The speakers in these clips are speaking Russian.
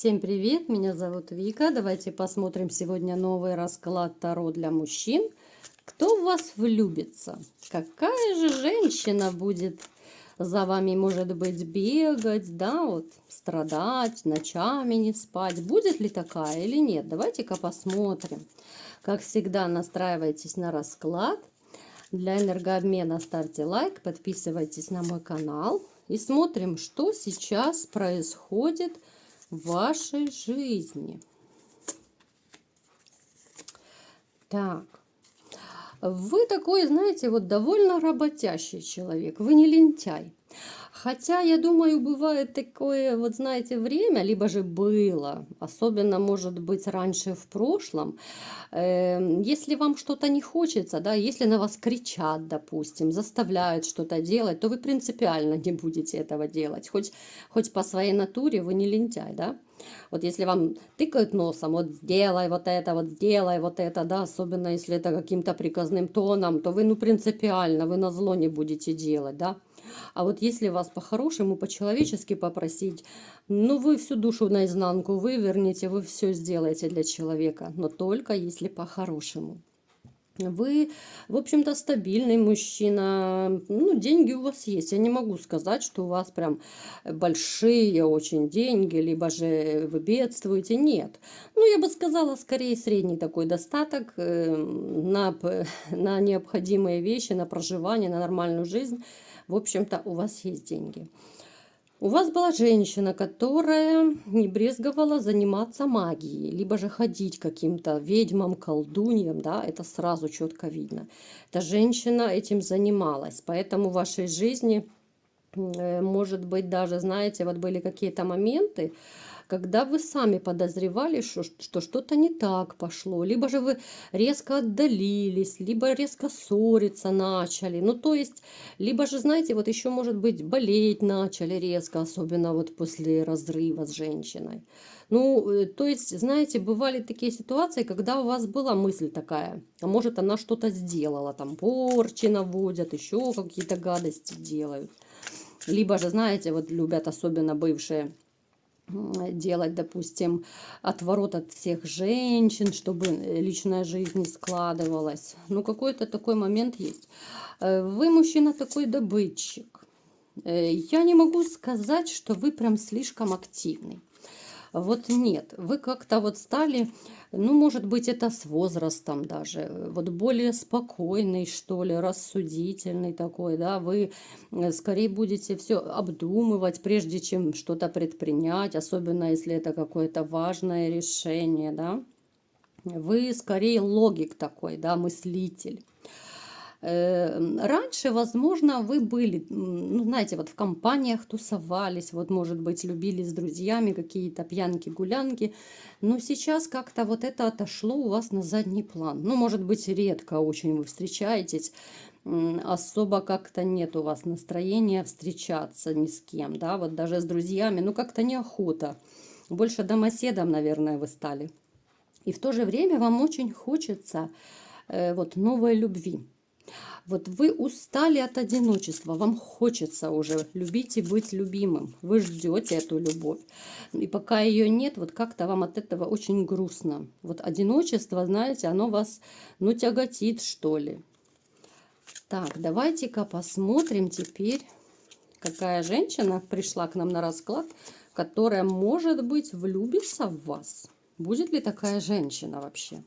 Всем привет, меня зовут Вика. Давайте посмотрим сегодня новый расклад Таро для мужчин. Кто в вас влюбится? Какая же женщина будет за вами, может быть, бегать, да, вот, страдать, ночами не спать? Будет ли такая или нет? Давайте-ка посмотрим. Как всегда, настраивайтесь на расклад. Для энергообмена ставьте лайк, подписывайтесь на мой канал. И смотрим, что сейчас происходит в вашей жизни. Так, вы такой, знаете, вот довольно работящий человек, вы не лентяй. Хотя, я думаю, бывает такое, вот знаете, время, либо же было, особенно, может быть, раньше в прошлом, если вам что-то не хочется, да, если на вас кричат, допустим, заставляют что-то делать, то вы принципиально не будете этого делать, хоть по своей натуре вы не лентяй, да. Вот если вам тыкают носом, вот сделай вот это, да, особенно если это каким-то приказным тоном, то вы, ну, принципиально, вы назло не будете делать, да. А вот если вас по-хорошему, по-человечески попросить, ну, вы всю душу наизнанку вывернете, вы все сделаете для человека, но только если по-хорошему. Вы, в общем-то, стабильный мужчина, ну, деньги у вас есть. Я не могу сказать, что у вас прям большие очень деньги, либо же вы бедствуете. Нет. Ну, я бы сказала, скорее средний такой достаток на необходимые вещи, на проживание, на нормальную жизнь. В общем-то, у вас есть деньги. У вас была женщина, которая не брезговала заниматься магией, либо же ходить к каким-то ведьмам, колдуньям, да, это сразу четко видно. Эта женщина этим занималась, поэтому в вашей жизни, может быть, даже, знаете, вот были какие-то моменты, когда вы сами подозревали, что что-то не так пошло, либо же вы резко отдалились, либо резко ссориться начали. Ну, то есть, либо же, знаете, вот еще, может быть, болеть начали резко, особенно вот после разрыва с женщиной. Ну, то есть, знаете, бывали такие ситуации, когда у вас была мысль такая, а может, она что-то сделала, там, порчи наводят, еще какие-то гадости делают. Либо же, знаете, вот любят особенно бывшие делать, допустим, отворот от всех женщин, чтобы личная жизнь не складывалась. Ну, какой-то такой момент есть. Вы, мужчина, такой добытчик. Я не могу сказать, что вы прям слишком активный. Вот нет, вы как-то вот стали, ну, может быть, это с возрастом даже, вот более спокойный, что ли, рассудительный такой, да, вы скорее будете все обдумывать, прежде чем что-то предпринять, особенно если это какое-то важное решение, да. Вы скорее логик такой, да, мыслитель. Раньше, возможно, вы были, ну, знаете, вот в компаниях тусовались, вот, может быть, любили с друзьями какие-то пьянки, гулянки, но сейчас как-то вот это отошло у вас на задний план. Ну, может быть, редко очень вы встречаетесь, особо как-то нет у вас настроения встречаться ни с кем, да, вот даже с друзьями, ну, как-то неохота. Больше домоседом, наверное, вы стали. И в то же время вам очень хочется вот новой любви. Вот вы устали от одиночества, вам хочется уже любить и быть любимым. Вы ждете эту любовь. И пока ее нет, вот как-то вам от этого очень грустно. Вот одиночество, знаете, оно вас, ну, тяготит, что ли. Так, давайте-ка посмотрим теперь, какая женщина пришла к нам на расклад, которая, может быть, влюбится в вас. Будет ли такая женщина вообще?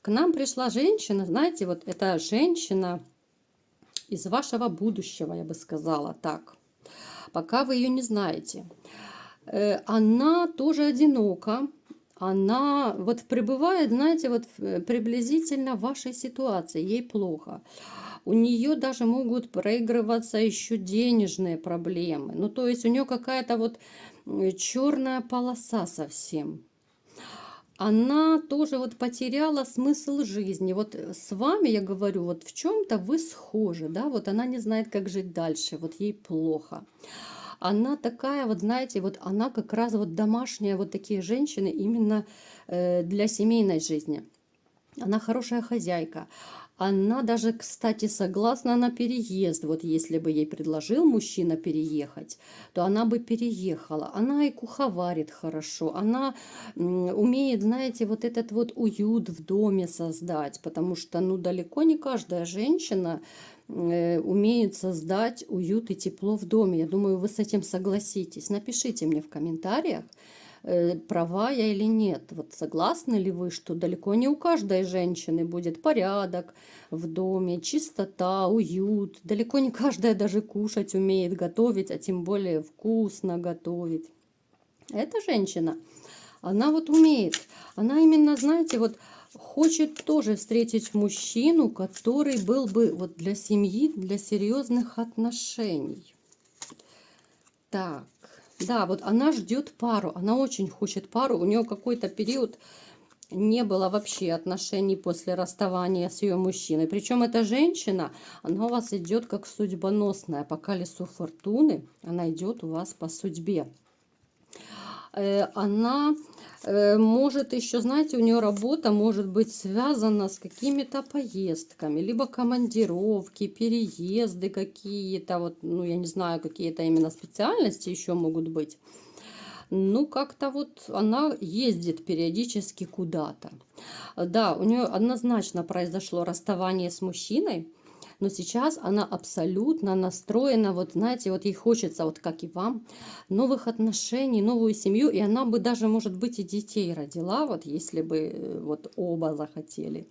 К нам пришла женщина, знаете, вот эта женщина из вашего будущего, я бы сказала так. Пока вы ее не знаете. Она тоже одинока. Она вот пребывает, знаете, вот приблизительно в вашей ситуации. Ей плохо. У нее даже могут проигрываться еще денежные проблемы. Ну, то есть у нее какая-то вот черная полоса совсем. Она тоже вот потеряла смысл жизни. Вот с вами, я говорю, вот в чем-то вы схожи, да, вот она не знает, как жить дальше, вот ей плохо. Она такая, вот знаете, вот она как раз вот домашняя, вот такие женщины именно для семейной жизни. Она хорошая хозяйка. Она даже, кстати, согласна на переезд. Вот если бы ей предложил мужчина переехать, то она бы переехала. Она и куховарит хорошо, она умеет, знаете, вот этот вот уют в доме создать, потому что, ну, далеко не каждая женщина умеет создать уют и тепло в доме. Я думаю, вы с этим согласитесь. Напишите мне в комментариях, права я или нет. Вот согласны ли вы, что далеко не у каждой женщины будет порядок в доме, чистота, уют. Далеко не каждая даже кушать умеет, готовить, а тем более вкусно готовить. Эта женщина, она вот умеет. Она именно, знаете, вот хочет тоже встретить мужчину, который был бы вот для семьи, для серьезных отношений. Так, да, вот она ждет пару, она очень хочет пару, у нее какой-то период не было вообще отношений после расставания с ее мужчиной. Причем эта женщина, она у вас идет как судьбоносная, по колесу фортуны, она идет у вас по судьбе. Она может еще, знаете, у нее работа может быть связана с какими-то поездками, либо командировки, переезды какие-то, вот, ну, я не знаю, какие-то именно специальности еще могут быть. Ну, как-то вот она ездит периодически куда-то. Да, у нее однозначно произошло расставание с мужчиной, но сейчас она абсолютно настроена, вот знаете, вот ей хочется, вот как и вам, новых отношений, новую семью, и она бы даже, может быть, и детей родила, вот если бы вот оба захотели.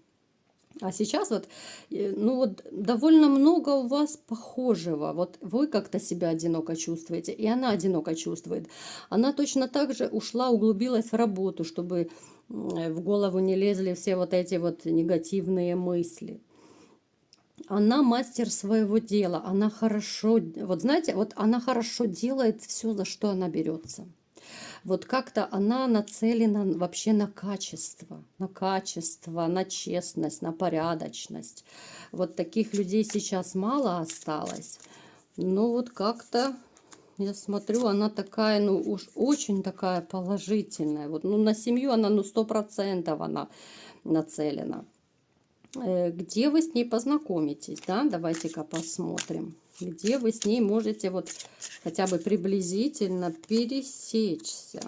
А сейчас вот, ну вот довольно много у вас похожего. Вот вы как-то себя одиноко чувствуете, и она одиноко чувствует. Она точно так же ушла, углубилась в работу, чтобы в голову не лезли все вот эти вот негативные мысли. Она мастер своего дела, она хорошо, вот знаете, вот она хорошо делает все, за что она берется. Вот как-то она нацелена вообще на качество, на честность, на порядочность. Вот таких людей сейчас мало осталось. Но вот как-то, я смотрю, она такая, ну уж очень такая положительная. Вот, ну на семью она, ну 100% она нацелена. Где вы с ней познакомитесь, да? Давайте-ка посмотрим. Где вы с ней можете вот хотя бы приблизительно пересечься.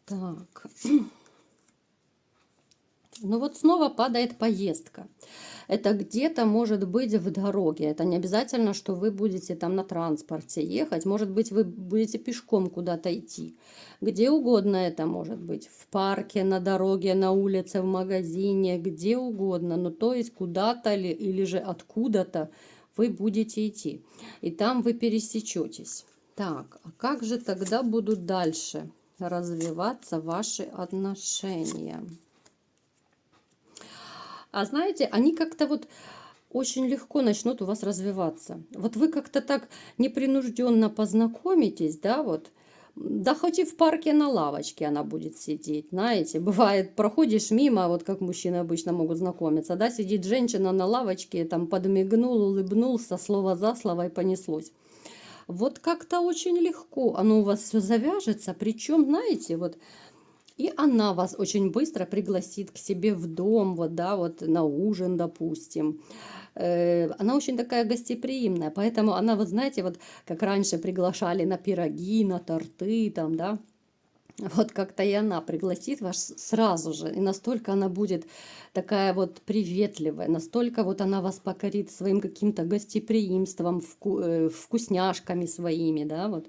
Так. Ну вот снова падает поездка. Это где-то может быть в дороге. Это не обязательно, что вы будете там на транспорте ехать. Может быть, вы будете пешком куда-то идти. Где угодно это может быть. В парке, на дороге, на улице, в магазине, где угодно. Ну то есть куда-то или же откуда-то вы будете идти. И там вы пересечетесь. Так, а как же тогда будут дальше развиваться ваши отношения? А знаете, они как-то вот очень легко начнут у вас развиваться. Вот вы как-то так непринужденно познакомитесь, да, вот. Да хоть и в парке на лавочке она будет сидеть, знаете. Бывает, проходишь мимо, вот как мужчины обычно могут знакомиться, да, сидит женщина на лавочке, там подмигнул, улыбнулся, слово за слово и понеслось. Вот как-то очень легко оно у вас все завяжется, причем, знаете, вот и она вас очень быстро пригласит к себе в дом, вот, да, вот на ужин, допустим. Она очень такая гостеприимная, поэтому она, вот знаете, вот как раньше приглашали на пироги, на торты, там, да, вот как-то и она пригласит вас сразу же, и настолько она будет такая вот приветливая, настолько вот она вас покорит своим каким-то гостеприимством, вкусняшками своими, да, вот.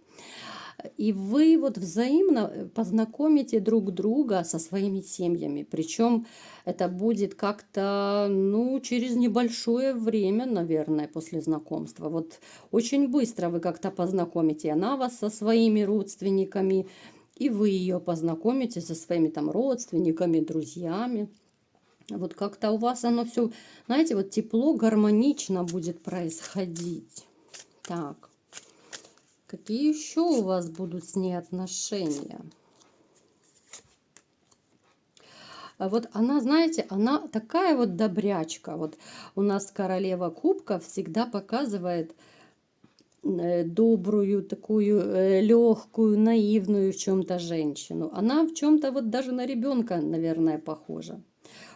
И вы вот взаимно познакомите друг друга со своими семьями. Причем это будет как-то, ну, через небольшое время, наверное, после знакомства. Вот очень быстро вы как-то познакомите. Она вас со своими родственниками, и вы ее познакомите со своими там родственниками, друзьями. Вот как-то у вас оно все, знаете, вот тепло, гармонично будет происходить. Так. Какие еще у вас будут с ней отношения? А вот она, знаете, она такая вот добрячка. Вот у нас королева кубков всегда показывает добрую, такую легкую, наивную в чем-то женщину. Она в чем-то вот даже на ребенка, наверное, похожа.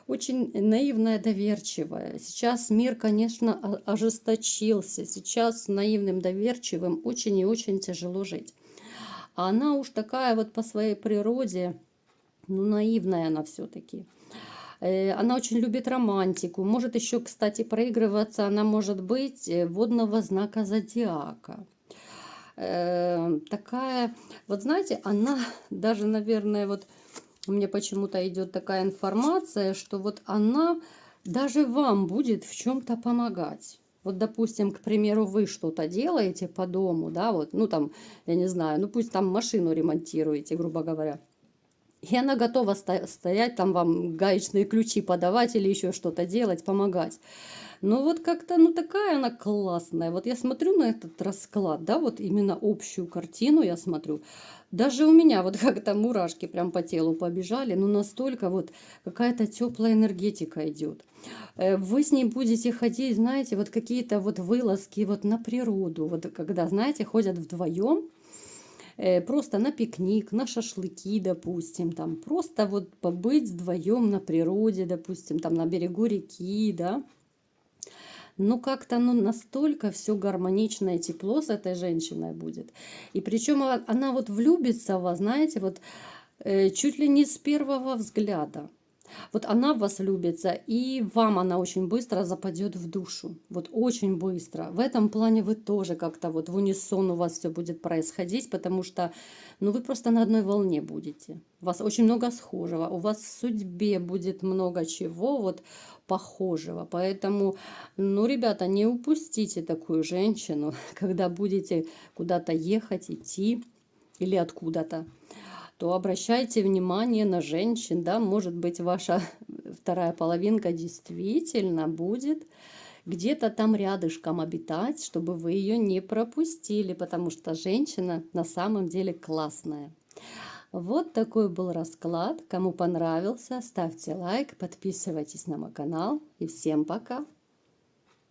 очень наивная, доверчивая. Сейчас мир, конечно, ожесточился. Сейчас с наивным, доверчивым очень и очень тяжело жить. А она уж такая вот по своей природе, ну, наивная она все-таки. Она очень любит романтику. Может еще, кстати, проигрываться она может быть водного знака зодиака. Такая, вот знаете, она даже, наверное, вот мне почему-то идет такая информация, что вот она даже вам будет в чем-то помогать. Вот, допустим, к примеру, вы что-то делаете по дому, да, вот, ну там, я не знаю, ну пусть там машину ремонтируете, грубо говоря. И она готова стоять, там вам гаечные ключи подавать или еще что-то делать, помогать. Но вот как-то, ну такая она классная. Вот я смотрю на этот расклад, да, вот именно общую картину я смотрю. Даже у меня вот как-то мурашки прям по телу побежали. Ну настолько вот какая-то теплая энергетика идет. Вы с ней будете ходить, знаете, вот какие-то вот вылазки вот на природу. Вот когда, знаете, ходят вдвоем. Просто на пикник, на шашлыки, допустим, там просто вот побыть вдвоем на природе, допустим, там на берегу реки, да. Ну, как-то ну, настолько все гармонично и тепло с этой женщиной будет. И причем она вот влюбится в вас, знаете, вот чуть ли не с первого взгляда. Вот она в вас влюбится, и вам она очень быстро западет в душу. Вот очень быстро. В этом плане вы тоже как-то вот в унисон у вас все будет происходить, потому что ну, вы просто на одной волне будете. У вас очень много схожего, у вас в судьбе будет много чего вот похожего. Поэтому, ну, ребята, не упустите такую женщину, когда будете куда-то ехать, идти или откуда-то, то обращайте внимание на женщин, да, может быть, ваша вторая половинка действительно будет где-то там рядышком обитать, чтобы вы ее не пропустили, потому что женщина на самом деле классная. Вот такой был расклад. Кому понравился, ставьте лайк, подписывайтесь на мой канал и всем пока!